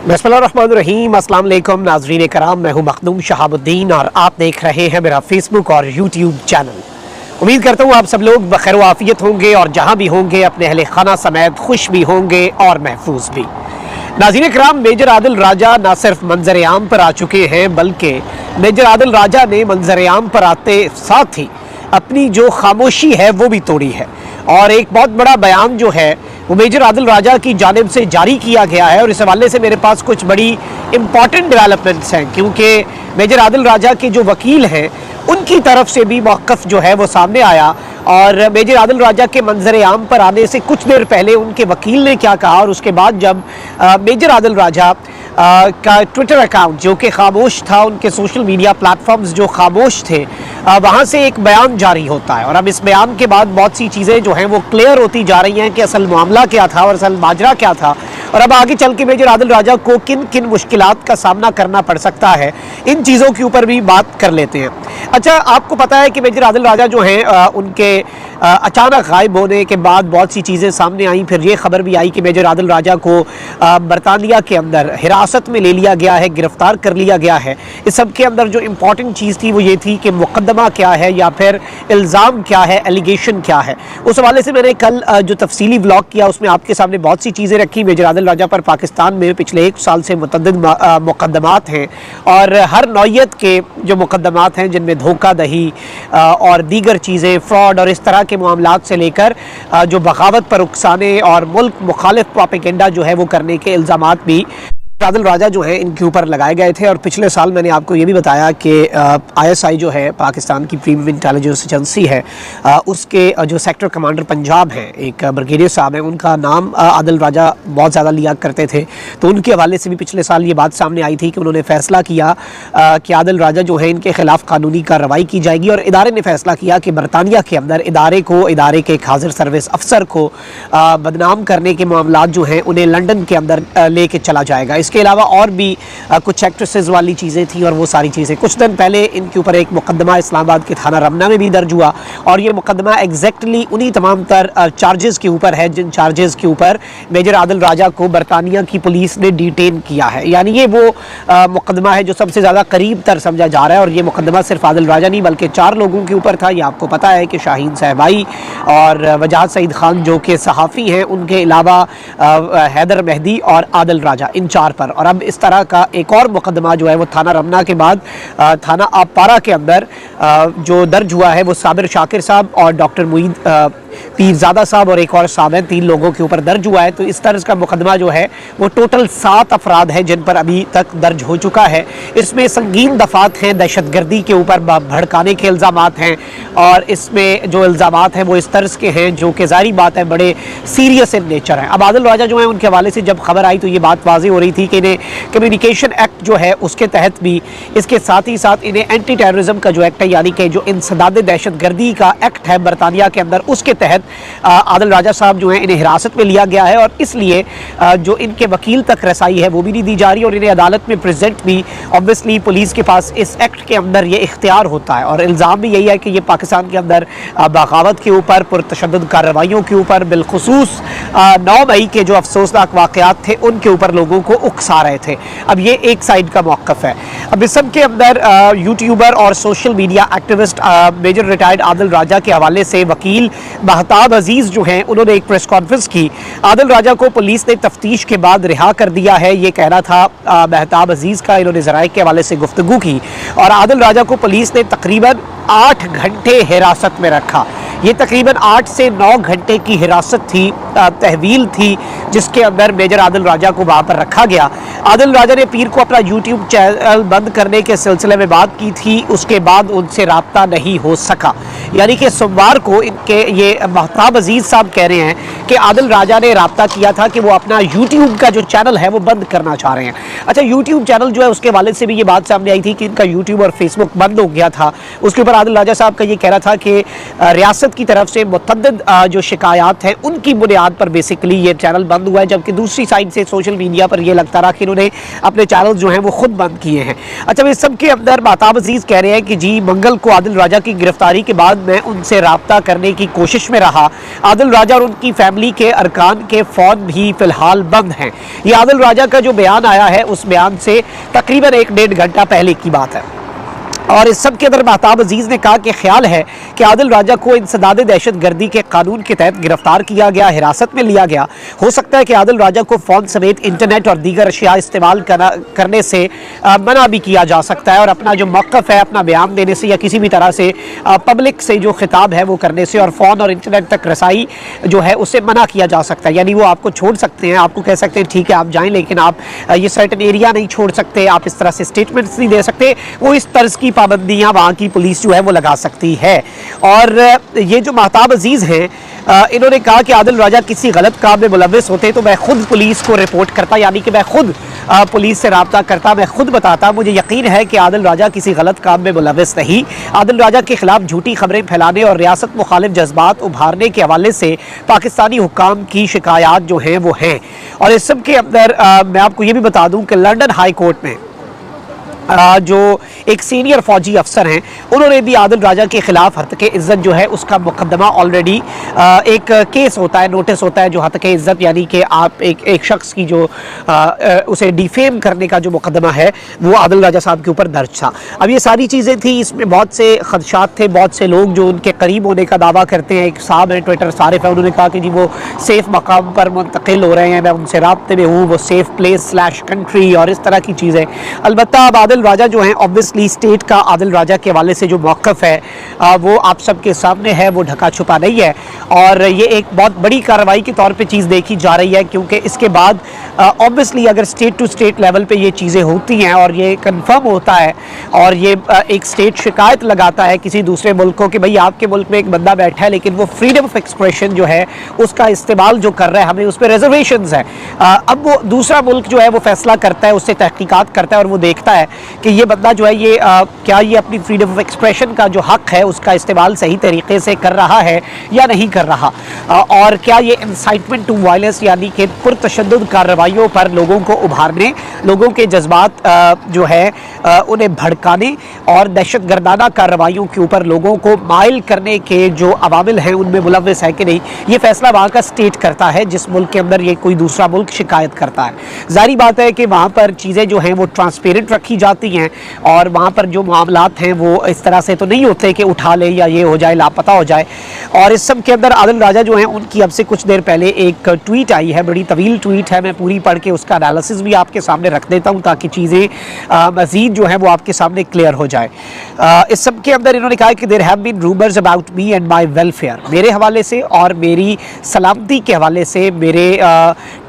बिस्मिल्लाहिर्रहमानिर्रहीम। अस्सलाम वालेकुम नाज़रीन कराम, मैं हूं मखदूम शहाबुद्दीन और आप देख रहे हैं मेरा फेसबुक और यूट्यूब चैनल। उम्मीद करता हूं आप सब लोग बखैर आफियत होंगे और जहां भी होंगे अपने अहले खाना समेत खुश भी होंगे और महफूज भी। नाज़रीन कराम, मेजर आदिल राजा न सिर्फ मंजर आम पर आ चुके हैं बल्कि मेजर आदिल राजा ने मंजर आम पर आते साथ ही अपनी जो खामोशी है वो भी तोड़ी है और एक बहुत बड़ा बयान जो है वो मेजर आदिल राजा की जानिब से जारी किया गया है। और इस हवाले से मेरे पास कुछ बड़ी इंपॉर्टेंट डेवलपमेंट्स हैं क्योंकि मेजर आदिल राजा के जो वकील हैं उनकी तरफ से भी मौक़िफ़ जो है वो सामने आया और मेजर आदिल राजा के मंजर आम पर आने से कुछ देर पहले उनके वकील ने क्या कहा और उसके बाद जब मेजर आदिल राजा का ट्विटर अकाउंट जो कि खामोश था, उनके सोशल मीडिया प्लेटफॉर्म्स जो खामोश थे, वहाँ से एक बयान जारी होता है। और अब इस बयान के बाद बहुत सी चीज़ें जो हैं वो क्लियर होती जा रही हैं कि असल मामला क्या था और असल माजरा क्या था और अब आगे चल के मेजर आदिल राजा को किन किन मुश्किलात का सामना करना पड़ सकता है, इन चीज़ों के ऊपर भी बात कर लेते हैं। अच्छा, आपको पता है कि मेजर आदिल राजा जो हैं उनके अचानक गायब होने के बाद बहुत सी चीज़ें सामने आई। फिर ये खबर भी आई कि मेजर आदिल राजा को बरतानिया के अंदर हिरासत में ले लिया गया है, गिरफ्तार कर लिया गया है। इस सब के अंदर जो इम्पॉर्टेंट चीज़ थी वो ये थी कि मुकदमा क्या है या फिर इल्ज़ाम क्या है, एलिगेशन क्या है। उस हवाले से मैंने कल जो तफसीली व्लॉग किया उसमें आपके सामने बहुत सी चीज़ें रखी। मेजर आदिल राजा पर पाकिस्तान में पिछले 1 साल से मुतअद्दिद मुकदमात हैं और हर नौयत के जो मुकदमात हैं जिनमें धोखाधही और दीगर चीज़ें, फ्रॉड और इस तरह के मामलात से लेकर जो बगावत पर उकसाने और मुल्क मुखालिफ प्रोपेगेंडा जो है वो करने के इल्ज़ामात भी आदिल राजा जो है इनके ऊपर लगाए गए थे। और पिछले साल मैंने आपको ये भी बताया कि ISI जो है पाकिस्तान की प्रीमियम इंटेलिजेंस एजेंसी है, उसके जो सेक्टर कमांडर पंजाब हैं, एक ब्रिगेडियर साहब हैं, उनका नाम आदिल राजा बहुत ज़्यादा लिया करते थे। तो उनके हवाले से भी पिछले साल ये बात सामने आई थी कि उन्होंने फ़ैसला किया कि आदिल राजा जो है इनके ख़िलाफ़ कानूनी कार्रवाई की जाएगी और इदारे ने फ़ैसला किया कि बरतानिया के अंदर इदारे के एक हाजिर सर्विस अफसर को बदनाम करने के मामलात जो हैं उन्हें लंदन के अंदर ले कर चला जाएगा। इसके अलावा और भी कुछ एक्ट्रेसेस वाली चीज़ें थी और वो सारी चीज़ें। कुछ दिन पहले इनके ऊपर एक मुकदमा इस्लामाबाद के थाना रमना में भी दर्ज हुआ और ये मुकदमा एग्जैक्टली उन्हीं तमाम तर चार्जेस के ऊपर है जिन चार्जेस के ऊपर मेजर आदिल राजा को बरतानिया की पुलिस ने डिटेन किया है। यानी ये वो मुकदमा है जो सबसे ज़्यादा करीब तर समझा जा रहा है। और ये मुकदमा सिर्फ आदिल राजा नहीं बल्कि 4 लोगों के ऊपर था। ये आपको पता है कि शाहीन सहबाई और वजाहत सईद खान जो कि सहाफ़ी हैं, उनके अलावा हैदर मेहदी और आदिल राजा, इन 4 पर। और अब इस तरह का एक और मुकदमा जो है वो थाना रमना के बाद थाना आपारा के अंदर जो दर्ज हुआ है वो साबिर शाकिर साहब और डॉक्टर मुईद पीरजादा साहब और एक और साहब हैं, 3 लोगों के ऊपर दर्ज हुआ है। तो इस तरह का मुकदमा जो है वो टोटल 7 अफराद हैं जिन पर अभी तक दर्ज हो चुका है। इसमें संगीन दफात हैं, दहशतगर्दी के ऊपर भड़काने के इल्ज़ामात हैं और इसमें जो इल्ज़ामात हैं वो इस तरह के हैं जो कि ज़ाहिर बात है बड़े सीरियस इन नेचर हैं। अब आदिल राजा जो है उनके हवाले से जब खबर आई तो ये बात वाज़ेह हो रही थी कि इन्हें कम्युनिकेशन एक्ट जो है उसके तहत भी, इसके साथ ही साथ इन्हें एंटी टेररिज्म का जो एक्ट है यानी कि जो इंसदाद दहशतगर्दी का एक्ट है बरतानिया के अंदर, उसके तहत आदिल राजा साहब जो हैं इन्हें हिरासत में लिया गया है। और इसलिए जो इनके वकील तक रसाई है वो भी नहीं दी जा रही और इन्हें अदालत में प्रेजेंट भी ऑब्वियसली पुलिस के पास इस एक्ट के अंदर ये इख्तियार होता है। और इल्ज़ाम भी यही है कि ये पाकिस्तान के अंदर बगावत के ऊपर, पुरतशद्दुद कार्रवाइयों के ऊपर, बिलखुसूस 9 मई के जो अफसोसनाक वाक़यात थे उनके ऊपर लोगों को उकसा रहे थे। अब ये एक साइड का मौक़िफ़ है। अब इस सब के अंदर यूट्यूबर और social media activist major retired Adil Raja के हवाले से वकील महताब अजीज़ जो हैं उन्होंने एक प्रेस कॉन्फ्रेंस की। आदिल राजा को पुलिस ने तफ्तीश के बाद रिहा कर दिया है, ये कहना था महताब अजीज़ का। इन्होंने ज़राए के हवाले से गुफ्तगू की और आदिल राजा को पुलिस ने तकरीबन 8 घंटे हिरासत में रखा। ये तकरीबन 8 से 9 घंटे की हिरासत थी, तहवील थी जिसके अंदर मेजर आदिल राजा को वहाँ पर रखा गया। आदिल राजा ने पीर को अपना यूट्यूब चैनल बंद करने के सिलसिले में बात की थी, उसके बाद उनसे रब्ता नहीं हो सका। यानी कि सोमवार को इनके ये महताब अजीज़ साहब कह रहे हैं कि आदिल राजा ने रब्ता किया था कि वो अपना यूट्यूब का जो चैनल है वो बंद करना चाह रहे हैं। अच्छा, यूट्यूब चैनल जो है उसके वालिद से भी ये बात सामने आई थी कि इनका यूट्यूब और फेसबुक बंद हो गया था। उसके ऊपर आदिल राजा साहब का ये कहना था कि रियासत की तरफ से मुतअद्दिद जो शिकायत है उनकी बुनियाद पर बेसिकली ये चैनल बंद हुआ है, जबकि दूसरी साइड से सोशल मीडिया पर ये लगता रहा कि इन्होंने अपने चैनल जो हैं वो खुद बंद किए हैं। अच्छा, इस सब के अंदर महताब अजीज़ कह रहे हैं कि जी मंगल को आदिल राजा की गिरफ्तारी के बाद बाद मैं उनसे राब्ता करने की कोशिश में रहा। आदिल राजा और उनकी फैमिली के अरकान के फ़ोन भी फ़िलहाल बंद हैं। ये आदिल राजा का जो बयान आया है उस बयान से तकरीबन 1-1.5 घंटा पहले की बात है। और इस सब के अंदर महताब अजीज़ ने कहा कि ख्याल है कि आदिल राजा को इंसदाद दहशत गर्दी के कानून के तहत गिरफ्तार किया गया, हिरासत में लिया गया। हो सकता है कि आदिल राजा को फ़ोन समेत इंटरनेट और दीगर अशिया इस्तेमाल करने से मना भी किया जा सकता है और अपना जो मौक़िफ़ है अपना बयान देने से या किसी भी तरह से पब्लिक से जो खिताब है वो करने से और फ़ोन और इंटरनेट तक रसाई जो है उससे मना किया जा सकता है। यानी वो आपको छोड़ सकते हैं, आपको कह सकते हैं ठीक है आप जाएँ, लेकिन आप ये सर्टन एरिया नहीं छोड़ सकते, आप इस तरह से स्टेटमेंट्स नहीं दे सकते। वो इस तर्ज़ की पाबंदियां वहाँ की पुलिस जो है वो लगा सकती है। और ये जो महताब अजीज़ हैं इन्होंने कहा कि आदिल राजा किसी गलत काम में मुलव्विस होते तो मैं खुद पुलिस को रिपोर्ट करता, यानी कि मैं खुद पुलिस से रब्ता करता, मैं खुद बताता। मुझे यकीन है कि आदिल राजा किसी गलत काम में मुलव्विस नहीं। आदिल राजा के खिलाफ झूठी खबरें फैलाने और रियासत मुखालिफ जज्बात उभारने के हवाले से पाकिस्तानी हुक्काम की शिकायत जो हैं वो हैं। और इस सब के अंदर मैं आपको ये भी बता दूँ कि लंदन हाई कोर्ट में जो एक सीनियर फौजी अफसर हैं उन्होंने भी आदिल राजा के खिलाफ हत्के इज़्ज़त जो है उसका मुकदमा ऑलरेडी एक केस होता है, नोटिस होता है जो हत्के इज़्ज़त यानी कि आप एक शख्स की जो उसे डिफेम करने का जो मुकदमा है वो आदिल राजा साहब के ऊपर दर्ज था। अब ये सारी चीज़ें थी, इसमें बहुत से खदशात थे, बहुत से लोग जो उनके करीब होने का दावा करते हैं। एक साहब हैं ट्विटर सारिफ है, उन्होंने कहा कि जी वो सेफ़ मकाम पर मुंतकिल हो रहे हैं, मैं उनसे राब्ते में हूँ, वो सेफ़ प्लेस / कंट्री और इस तरह की चीज़ें। अलबत्ता अब आदिल राजा जो हैं ऑब्वियसली स्टेट का आदिल राजा के हवाले से जो मौक़िफ़ है वो आप सबके सामने है, वो ढका छुपा नहीं है। और ये एक बहुत बड़ी कार्रवाई के तौर पे चीज़ देखी जा रही है क्योंकि इसके बाद ऑब्वियसली अगर स्टेट टू स्टेट लेवल पे ये चीज़ें होती हैं और ये कंफर्म होता है और ये एक स्टेट शिकायत लगाता है किसी दूसरे मुल्क को कि भाई आपके मुल्क में एक बंदा बैठा है लेकिन वो फ्रीडम ऑफ एक्सप्रेशन जो है उसका इस्तेमाल जो कर रहा है, हमें उस पर रिजर्वेशंस है। अब वो दूसरा मुल्क जो है वो फैसला करता है, उससे तहकीकात करता है और वो देखता है कि ये बंदा जो है ये क्या ये अपनी फ्रीडम ऑफ एक्सप्रेशन का जो हक है उसका इस्तेमाल सही तरीके से कर रहा है या नहीं कर रहा, और क्या ये इंसाइटमेंट टू वायलेंस यानी कि पुरतशद्दुद कार्रवाइयों पर लोगों को उभारने, लोगों के जज्बात जो है उन्हें भड़काने और दहशत गर्दाना कार्रवाइयों के ऊपर लोगों को माइल करने के जो अवामिल हैं उनमें मुलव्विस है कि नहीं, ये फैसला वहाँ का स्टेट करता है जिस मुल्क के अंदर ये कोई दूसरा मुल्क शिकायत करता है। जाहिर बात है कि वहाँ पर चीज़ें जो हैं वो ट्रांसपेरेंट रखी जाती हैं और वहाँ पर जो मामलात हैं वो इस तरह से तो नहीं होते कि उठा ले या ये हो जाए लापता हो जाए। और इस सब के अंदर आदिल राजा जो हैं उनकी अब से कुछ देर पहले एक ट्वीट आई है, बड़ी तवील ट्वीट है, मैं पूरी पढ़ के उसका एनालिसिस भी आपके सामने रख देता हूँ ताकि चीज़ें मज़ीद जो है वो आपके सामने क्लियर हो जाए। इस सब के अंदर इन्होंने कहा कि there have been rumours about me and my welfare, मेरे हवाले से और मेरी सलामती के हवाले से, मेरे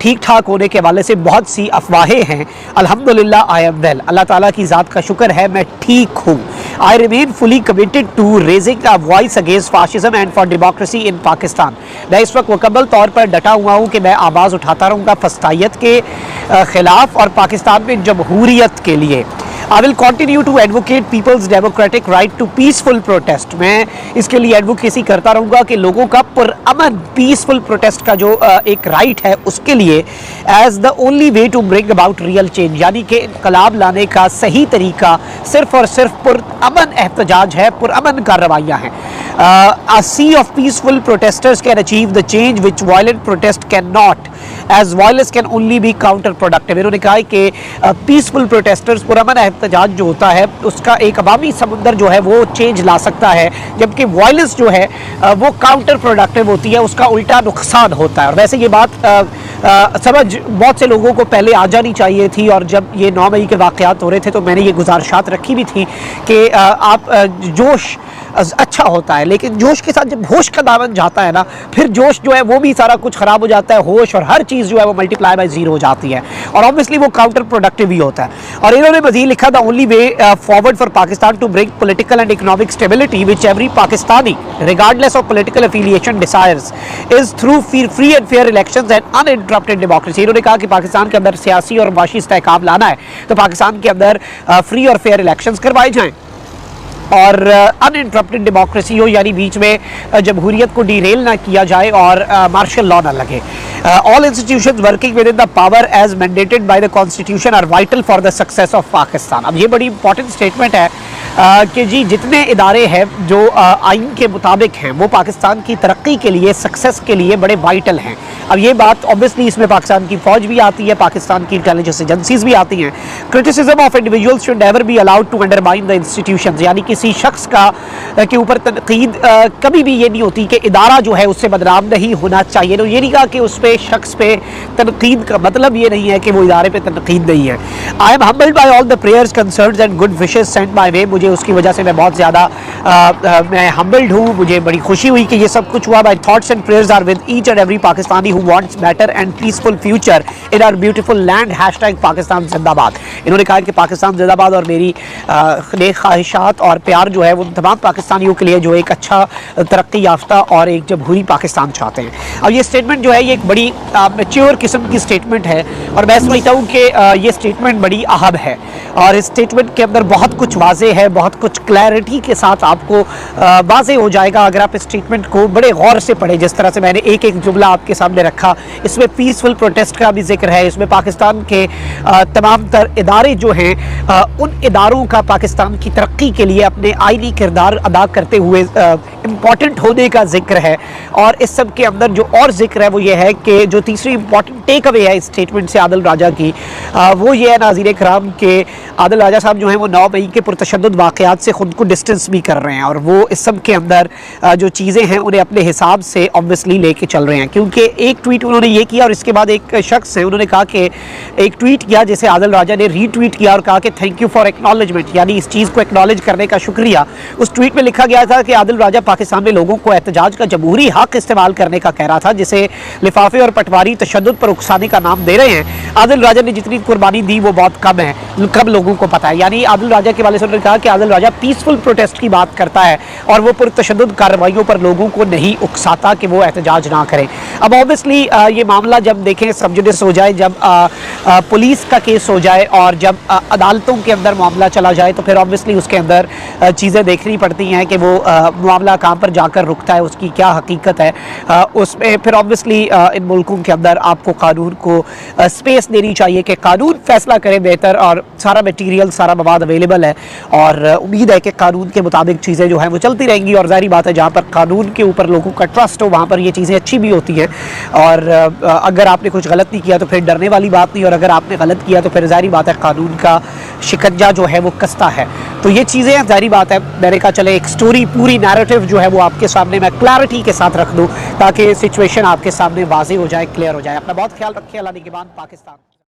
ठीक ठाक होने के हवाले से बहुत सी अफवाहें हैं। अल्हम्दुलिल्लाह आई एम वेल, अल्लाह ताला की ज़ात का शुक्र है मैं ठीक हूँ। I remain fully committed to raising a voice against fascism and for democracy in Pakistan. मैं इस वक्त मुकम्मल तौर पर डटा हुआ हूँ कि मैं आवाज़ उठाता रहूँगा फस्तायत के ख़िलाफ़ और पाकिस्तान में जमहूरियत के लिए। I will continue to advocate people's democratic right to peaceful protest. मैं इसके लिए एडवोकेसी करता रहूँगा कि लोगों का पुरअमन पीसफुल प्रोटेस्ट का जो एक राइट है उसके लिए as the only way to bring about real change, यानी कि इनकलाब लाने का सही तरीका सिर्फ और सिर्फ पुरअमन एहतजाज है, पुरअमन कार्रवाइयाँ हैं। A sea of peaceful protesters can achieve the change which violent protest cannot, as violence can only be counterproductive। इन्होंने कहा कि पीसफुल प्रोटेस्टर्स, पुरअमन एहतजाज जो होता है उसका एक अवामी समुंदर जो है वो चेंज ला सकता है, जबकि वायलेंस जो है वो काउंटर प्रोडक्टिव होती है, उसका उल्टा नुकसान होता है। और वैसे ये बात समझ बहुत से लोगों को पहले आ जानी चाहिए थी और जब ये 9 मई के वाक़यात हो रहे थे तो मैंने ये गुजारिशात रखी भी थी कि आप जोश अच्छा होता है लेकिन जोश के साथ जब होश का दामन जाता है ना फिर जोश जो है वो भी सारा कुछ ख़राब हो जाता है, होश और हर चीज़ जो है वो मल्टीप्लाई बाय 0 हो जाती है और ऑब्वियसली वो काउंटर प्रोडक्टिव ही होता है। और इन्होंने मज़ीद लिखा the only way forward for Pakistan to bring political and economic stability which every Pakistani regardless of political affiliation desires is through free and fair elections and uninterrupted democracy. इन्होंने कहा कि पाकिस्तान के अंदर सियासी और माशी इस्तेहकाम लाना है तो पाकिस्तान के अंदर फ्री और फेयर इलेक्शंस करवाए जाएँ और अनइंटरप्टेड डेमोक्रेसी हो, यानी बीच में जमहूरियत को डीरेल ना किया जाए और मार्शल लॉ ना लगे। All institutions working within the power as mandated by the constitution are vital for the success of Pakistan. अब ये बड़ी इंपॉर्टेंट स्टेटमेंट है कि जी जितने इदारे हैं जो आइन के मुताबिक हैं वो पाकिस्तान की तरक्की के लिए, सक्सेस के लिए बड़े वाइटल हैं। अब ये बात ऑब्वियसली इसमें पाकिस्तान की फ़ौज भी आती है, पाकिस्तान की इंटेलिजेंस एजेंसीज भी आती हैं। Criticism of individuals should never be allowed to undermine the institutions, यानी किसी शख्स का के ऊपर तनकीद कभी भी ये नहीं होती कि इदारा जो है उससे बदनाम नहीं होना चाहिए। तो ये नहीं कहा कि उस पर शख्स पे तनकीद का मतलब ये नहीं है कि वो इदारे पे तनकीद नहीं है। I am humbled by all the prayers, concerns and good wishes sent my way. मुझे उसकी वजह से मैं बहुत ज़्यादा मैं हम्बल्ड हूँ, मुझे बड़ी खुशी हुई कि ये सब कुछ हुआ। My thoughts and prayers are with each and every Pakistani who wants better and peaceful future in our beautiful land. #Pakistan जिंदाबाद। इन्होंने कहा कि पाकिस्तान जिंदाबाद और मेरी नेक ख्वाहिशात और प्यार जो है वो तमाम पाकिस्तानियों के लिए जो एक अच्छा तरक्की याफ्ता और एक जमहूरी पाकिस्तान चाहते हैं। अब ये स्टेटमेंट जो है ये एक बड़ी मैच्योर किस्म की स्टेटमेंट है और मैं समझता हूँ कि ये स्टेटमेंट बड़ी अहम है और इस स्टेटमेंट के अंदर बहुत कुछ वाज़े है, बहुत कुछ क्लैरिटी के साथ आपको वाज़े हो जाएगा अगर आप इस स्टेटमेंट को बड़े गौर से पढ़ें। जिस तरह से मैंने एक एक जुमला आपके सामने रखा, इसमें पीसफुल प्रोटेस्ट का भी जिक्र है, इसमें पाकिस्तान के तमाम तर इदारे जो हैं उन इदारों का पाकिस्तान की तरक्की के लिए अपने आईनी किरदार अदा करते हुए इम्पॉर्टेंट होने का जिक्र है। और इस सब के अंदर जो और जिक्र है वो ये है कि जो तीसरी इम्पॉर्टेंट टेक अवे है इस स्टेटमेंट से आदिल राजा की, वो ये है नाज़रीन कराम के आदिल राजा साहब जो हैं वो 9 मई के पुरतशद्दुद वाक़यात से ख़ुद को डिस्टेंस भी कर रहे हैं और वो इस सब के अंदर जो चीज़ें हैं उन्हें अपने हिसाब से ऑब्वियसली लेके चल रहे हैं। क्योंकि एक ट्वीट उन्होंने ये किया और इसके बाद एक शख्स है उन्होंने कहा कि एक ट्वीट किया जिसे आदिल राजा ने रीट्वीट किया और कहा कि थैंक यू फॉर एक्नॉलेजमेंट, यानी इस चीज़ को एक्नॉलेज करने का शुक्रिया। उस ट्वीट में लिखा गया था कि आदिल राजा पाकिस्तान में लोगों को एहतजाज का जमहूरी हक इस्तेमाल करने का कह रहा था, जिसे लिफाफे और पटवारी तशद्दुद पर उकसाने का नाम दे रहे हैं। आदिल राजा ने जितनी कुर्बानी दी वो बहुत कम है, कम लोगों को पता है। यानी आदिल राजा के वाले से उन्होंने कहा कि आदिल राजा पीसफुल प्रोटेस्ट की बात करता है और वो पुरतशद्दुद कार्रवाइयों पर लोगों को नहीं उकसाता कि वो एहतजाज ना करें। अब ऑब्वियसली ये मामला जब देखें सब जुडिस हो जाए, जब पुलिस का केस हो जाए और जब अदालतों के अंदर मामला चला जाए तो फिर ऑब्वियसली उसके अंदर चीज़ें देखनी पड़ती हैं कि वो मामला कहाँ पर जाकर रुकता है, उसकी क्या हकीकत है। उसमें फिर ऑब्वियसली इन मुल्कों के अंदर आपको कानून को स्पेस देनी चाहिए कि कानून फैसला करे बेहतर, और सारा मटीरियल सारा मवाद अवेलेबल है और उम्मीद है कि कानून के मुताबिक चीज़ें जो हैं वो चलती रहेंगी। और ज़ाहिर बात है जहाँ पर कानून के ऊपर लोगों का ट्रस्ट हो वहाँ पर ये चीज़ें अच्छी भी होती हैं। और अगर आपने कुछ गलत नहीं किया तो फिर डरने वाली बात नहीं, और अगर आपने गलत किया तो फिर ज़ाहिर बात है कानून का शिकंजा जो है वो कसता है। तो ये चीज़ें ज़ाहिर बात है मैंने कहा चले एक स्टोरी पूरी नैरेटिव जो है वो आपके सामने मैं क्लैरिटी के साथ रख दूँ ताकि सिचुएशन आपके सामने वाज़ेह हो जाए, क्लियर हो जाए। अपना बहुत ख्याल रखिए। अल्लाह निगहबान पाकिस्तान।